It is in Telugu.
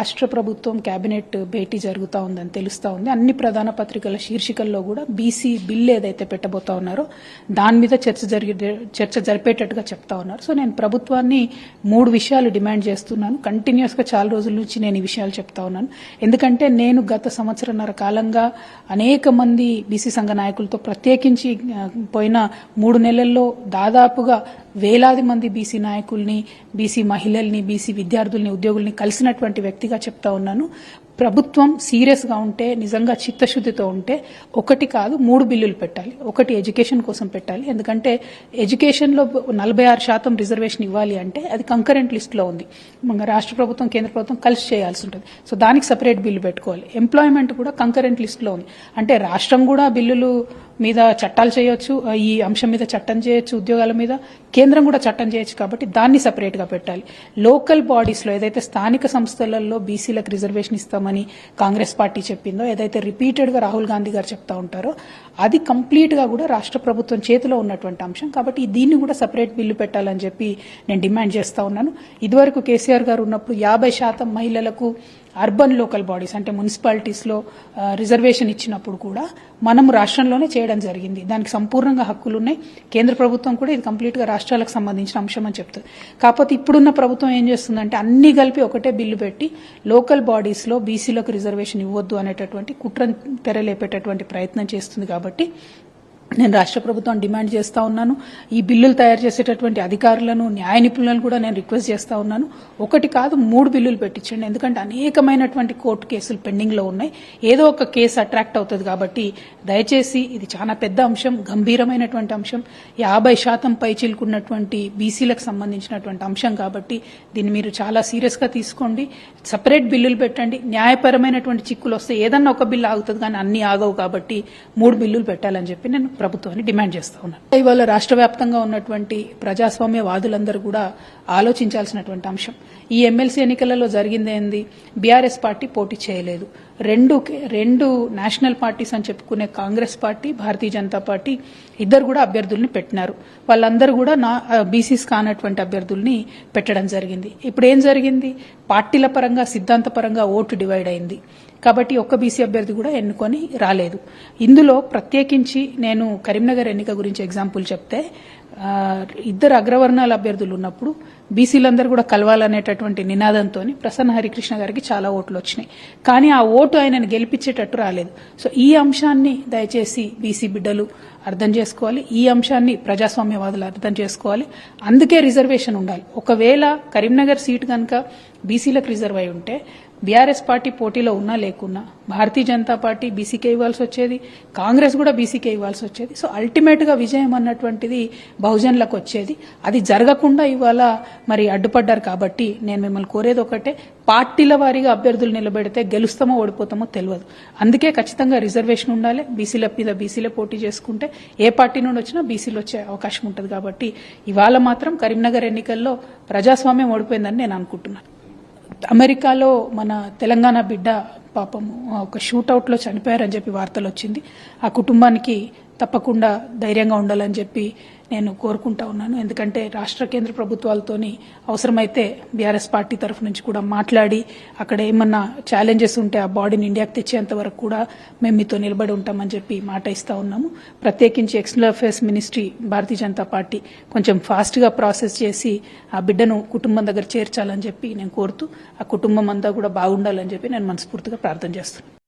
రాష్ట్ర ప్రభుత్వం కేబినెట్ భేటీ జరుగుతూ ఉందని తెలుస్తూ ఉంది. అన్ని ప్రధాన పత్రికల శీర్షికల్లో కూడా బీసీ బిల్ ఏదైతే పెట్టబోతా ఉన్నారో దాని మీద చర్చ జరిపేటట్టుగా చెప్తా ఉన్నారు. సో నేను ప్రభుత్వాన్ని 3 విషయాలు డిమాండ్ చేస్తున్నాను. కంటిన్యూస్ గా చాలా రోజుల నుంచి నేను ఈ విషయాలు చెప్తా ఉన్నాను. ఎందుకంటే నేను గత సంవత్సరన్నర కాలంగా అనేక మంది బీసీ సంఘ నాయకులతో ప్రత్యేకించి పోయిన 3 నెలల్లో దాదాపుగా వేలాది మంది బీసీ నాయకుల్ని, బీసీ మహిళల్ని, బీసీ విద్యార్థుల్ని, ఉద్యోగుల్ని కలిసినటువంటి వ్యక్తిగా చెప్తా ఉన్నాను. ప్రభుత్వం సీరియస్ గా ఉంటే, నిజంగా చిత్తశుద్ధితో ఉంటే 1 కాదు 3 బిల్లులు పెట్టాలి. 1 ఎడ్యుకేషన్ కోసం పెట్టాలి. ఎందుకంటే ఎడ్యుకేషన్ లో 46% రిజర్వేషన్ ఇవ్వాలి అంటే అది కంకరెంట్ లిస్ట్ లో ఉంది. మన రాష్ట్ర ప్రభుత్వం, కేంద్ర ప్రభుత్వం కలిసి చేయాల్సి ఉంటుంది. సో దానికి సెపరేట్ బిల్లు పెట్టుకోవాలి. ఎంప్లాయ్మెంట్ కూడా కంకరెంట్ లిస్ట్ లో ఉంది. అంటే రాష్ట్రం కూడా బిల్లులు మీద చట్టాలు చేయొచ్చు, ఈ అంశం మీద చట్టం చేయొచ్చు, ఉద్యోగాల మీద కేంద్రం కూడా చట్టం చేయొచ్చు. కాబట్టి దాన్ని సెపరేట్ గా పెట్టాలి. లోకల్ బాడీస్ లో ఏదైతే స్థానిక సంస్థలలో బీసీలకు రిజర్వేషన్ ఇస్తామని కాంగ్రెస్ పార్టీ చెప్పిందో, ఏదైతే రిపీటెడ్ గా రాహుల్ గాంధీ గారు చెప్తా ఉంటారో అది కంప్లీట్ గా కూడా రాష్ట్ర ప్రభుత్వం చేతిలో ఉన్నటువంటి అంశం. కాబట్టి దీన్ని కూడా సెపరేట్ బిల్లు పెట్టాలని చెప్పి నేను డిమాండ్ చేస్తా ఉన్నాను. ఇదివరకు కేసీఆర్ గారు ఉన్నప్పుడు 50% మహిళలకు అర్బన్ లోకల్ బాడీస్ అంటే మున్సిపాలిటీస్ లో రిజర్వేషన్ ఇచ్చినప్పుడు కూడా మనం రాష్ట్రంలోనే చేయడం జరిగింది. దానికి సంపూర్ణంగా హక్కులు ఉన్నాయి. కేంద్ర ప్రభుత్వం కూడా ఇది కంప్లీట్ గా రాష్ట్రాలకు సంబంధించిన అంశం అని చెప్తుంది. కాకపోతే ఇప్పుడున్న ప్రభుత్వం ఏం చేస్తుందంటే అన్ని కలిపి ఒకటే బిల్లు పెట్టి లోకల్ బాడీస్ లో బీసీలకు రిజర్వేషన్ ఇవ్వద్దు అనేటటువంటి కుట్రను తెరలేపేటటువంటి ప్రయత్నం చేస్తుంది. కాబట్టి నేను రాష్ట్ర ప్రభుత్వం డిమాండ్ చేస్తా ఉన్నాను. ఈ బిల్లులు తయారు చేసేటటువంటి అధికారులను, న్యాయ నిపుణులను కూడా నేను రిక్వెస్ట్ చేస్తా ఉన్నాను. 1 కాదు 3 బిల్లులు పెట్టించండి. ఎందుకంటే అనేకమైనటువంటి కోర్టు కేసులు పెండింగ్ లో ఉన్నాయి. ఏదో ఒక కేసు అట్రాక్ట్ అవుతుంది. కాబట్టి దయచేసి ఇది చాలా పెద్ద అంశం, గంభీరమైనటువంటి అంశం, 50% పైచిలుకున్నటువంటి బీసీలకు సంబంధించినటువంటి అంశం. కాబట్టి దీన్ని మీరు చాలా సీరియస్ గా తీసుకోండి. సెపరేట్ బిల్లులు పెట్టండి. న్యాయపరమైనటువంటి చిక్కులు వస్తే ఏదన్నా ఒక బిల్లు ఆగుతుంది, కానీ అన్ని ఆగవు. కాబట్టి 3 బిల్లులు పెట్టాలని చెప్పి నేను ప్రభుత్వాన్ని డిమాండ్ చేస్తా ఉన్నాను. ఇవాళ రాష్ట్ర వ్యాప్తంగా ఉన్నటువంటి ప్రజాస్వామ్యవాదులందరూ కూడా ఆలోచించాల్సినటువంటి అంశం. ఈ ఎమ్మెల్సీ ఎన్నికలలో జరిగిందేంది? బీఆర్ఎస్ పార్టీ పోటీ చేయలేదు. రెండు నేషనల్ పార్టీస్ అని చెప్పుకునే కాంగ్రెస్ పార్టీ, భారతీయ జనతా పార్టీ ఇద్దరు కూడా అభ్యర్థుల్ని పెట్టినారు. వాళ్ళందరూ కూడా బీసీస్ కానటువంటి అభ్యర్థుల్ని పెట్టడం జరిగింది. ఇప్పుడు ఏం జరిగింది? పార్టీల పరంగా, సిద్ధాంతపరంగా ఓటు డివైడ్ అయింది. కాబట్టి ఒక్క బీసీ అభ్యర్థి కూడా ఎన్నుకొని రాలేదు. ఇందులో ప్రత్యేకించి నేను కరీంనగర్ ఎన్నిక గురించి ఎగ్జాంపుల్ చెప్తే, 2 అగ్రవర్ణాల అభ్యర్థులు ఉన్నప్పుడు బీసీలందరూ కూడా కలవాలనేటటువంటి నినాదంతో ప్రసన్న హరికృష్ణ గారికి చాలా ఓట్లు వచ్చినాయి. కానీ ఆ ఓటు ఆయనను గెలిపించేటట్టు రాలేదు. సో ఈ అంశాన్ని దయచేసి బీసీ బిడ్డలు అర్థం చేసుకోవాలి. ఈ అంశాన్ని ప్రజాస్వామ్యవాదులు అర్థం చేసుకోవాలి. అందుకే రిజర్వేషన్ ఉండాలి. ఒకవేళ కరీంనగర్ సీట్ కనుక బీసీలకు రిజర్వ్ అయి ఉంటే బీఆర్ఎస్ పార్టీ పోటీలో ఉన్నా లేకున్నా భారతీయ జనతా పార్టీ బీసీకే ఇవ్వాల్సి వచ్చేది, కాంగ్రెస్ కూడా బీసీకే ఇవ్వాల్సి వచ్చేది. సో అల్టిమేట్ గా విజయం అన్నటువంటిది బహుజనులకు వచ్చేది. అది జరగకుండా ఇవాళ మరి అడ్డుపడ్డారు. కాబట్టి నేను మిమ్మల్ని కోరేది ఒకటే, పార్టీల వారీగా అభ్యర్థులు నిలబెడితే గెలుస్తామో ఓడిపోతామో తెలియదు. అందుకే ఖచ్చితంగా రిజర్వేషన్ ఉండాలి. బీసీల మీద బీసీలే పోటీ చేసుకుంటే ఏ పార్టీ నుండి వచ్చినా బీసీలు వచ్చే అవకాశం ఉంటుంది. కాబట్టి ఇవాళ మాత్రం కరీంనగర్ ఎన్నికల్లో ప్రజాస్వామ్యం ఓడిపోయిందని నేను అనుకుంటున్నాను. అమెరికాలో మన తెలంగాణ బిడ్డ పాపం ఒక షూట్అవుట్ లో చనిపోయారని చెప్పి వార్తలు వచ్చింది. ఆ కుటుంబానికి తప్పకుండా ధైర్యంగా ఉండాలని చెప్పి నేను కోరుకుంటా ఉన్నాను. ఎందుకంటే రాష్ట్ర కేంద్ర ప్రభుత్వాలతోని అవసరమైతే బీఆర్ఎస్ పార్టీ తరఫు నుంచి కూడా మాట్లాడి అక్కడ ఏమన్నా ఛాలెంజెస్ ఉంటే ఆ బాడీని ఇండియాకి తెచ్చేంత వరకు కూడా మేము మీతో నిలబడి ఉంటామని చెప్పి మాట ఇస్తా ఉన్నాము. ప్రత్యేకించి external affairs ministry, Bharatiya Janata party కొంచెం ఫాస్ట్ గా ప్రాసెస్ చేసి ఆ బిడ్డను కుటుంబం దగ్గర చేర్చాలని చెప్పి నేను కోరుతూ, ఆ కుటుంబం అంతా కూడా బాగుండాలని చెప్పి నేను మనస్ఫూర్తిగా ప్రార్థన చేస్తున్నాను.